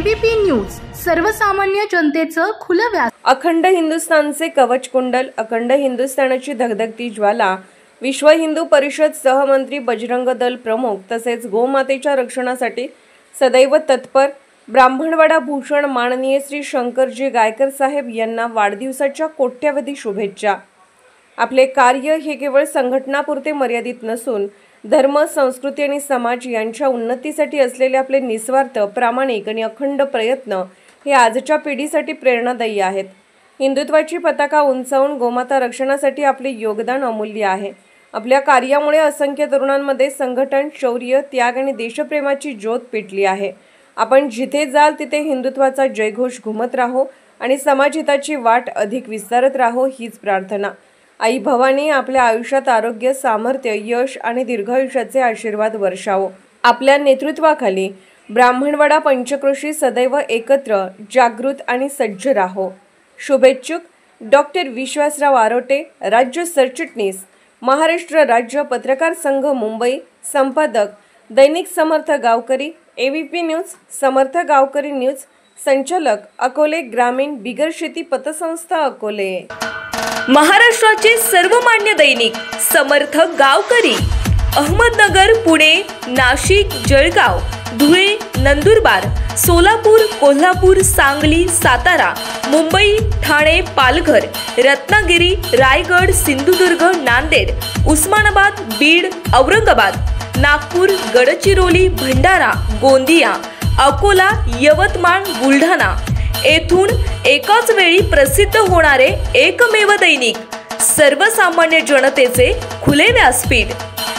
ABP news सर्वसामान्य जनतेचं खुलं व्यास। अखंड हिंदुस्थानचे कवच कुंडल, अखंड हिंदुस्थानाची धगधगती ज्वाला, विश्व हिंदू परिषद सहमंत्री, बजरंग दल प्रमुख तसेच गोमातेच्या रक्षणासाठी सदैव तत्पर ब्राह्मणवाडा भूषण माननीय श्री शंकरजी गायकर साहेब यांना वाढदिवसाच्या कोट्यावधी शुभेच्छा। आपले कार्य हे केवळ संघटनापुरते मर्यादित नसून धर्म, संस्कृती आणि समाज यांच्या उन्नतीसाठी असलेले आपले निस्वार्थ, प्रामाणिक आणि अखंड प्रयत्न हे आजच्या पिढीसाठी प्रेरणादायी आहेत। हिंदुत्वाची पताका उंचावून गोमाता रक्षणासाठी आपले योगदान अमूल्य आहे। आपल्या कार्यामुळे असंख्य तरुणांमध्ये संघटन, शौर्य, त्याग आणि देशप्रेमाची ज्योत पेटली आहे। आपण जिथे जाल तिथे हिंदुत्वाचा जयघोष घुमत राहो आणि समाजहिताची वाट अधिक विस्तारत राहो हीच प्रार्थना। आई भवानी आपल्या आयुष्यात आरोग्य, सामर्थ्य, यश आणि दीर्घायुष्याचे आशीर्वाद वर्षावो। आपल्या नेतृत्वाखाली ब्राह्मणवाडा पंचक्रोशी सदैव एकत्र, जागृत आणि सज्ज राहो। शुभेच्छुक डॉक्टर विश्वासराव आरोटे, राज्य सरचिटणीस, महाराष्ट्र राज्य पत्रकार संघ मुंबई, संपादक दैनिक समर्थ गावकरी, एबीपी न्यूज, समर्थ गावकरी न्यूज, संचालक अकोले ग्रामीण बिगर शेती पतसंस्था अकोले। महाराष्ट्राचे सर्वमान्य दैनिक समर्थ गावकरी, अहमदनगर, पुणे, नाशिक, जळगाव, धुळे, नंदुरबार, सोलापूर, कोल्हापूर, सांगली, सातारा, मुंबई, ठाणे, पालघर, रत्नागिरी, रायगड, सिंधुदुर्ग, नांदेड, उस्मानाबाद, बीड, औरंगाबाद, नागपूर, गडचिरोली, भंडारा, गोंदिया, अकोला, यवतमाळ, बुलढाणा येथून एकाच वेळी प्रसिद्ध होणारे एकमेव दैनिक, सर्वसामान्य जनतेचे खुले व्यासपीठ।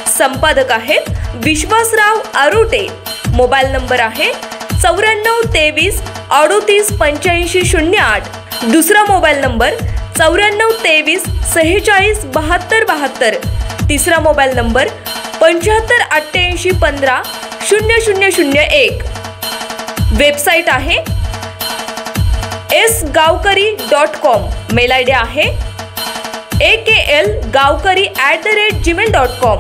संपादक आहेत विश्वासराव आरोटे। मोबाईल नंबर आहे 94 23 38 85 08। दुसरा मोबाईल नंबर 94 23 46 72 72। तिसरा मोबाईल नंबर 75 88 15 0001। वेबसाईट आहे sgavkari.com। मेल आयडी आहे akl gavkari@gmail.com।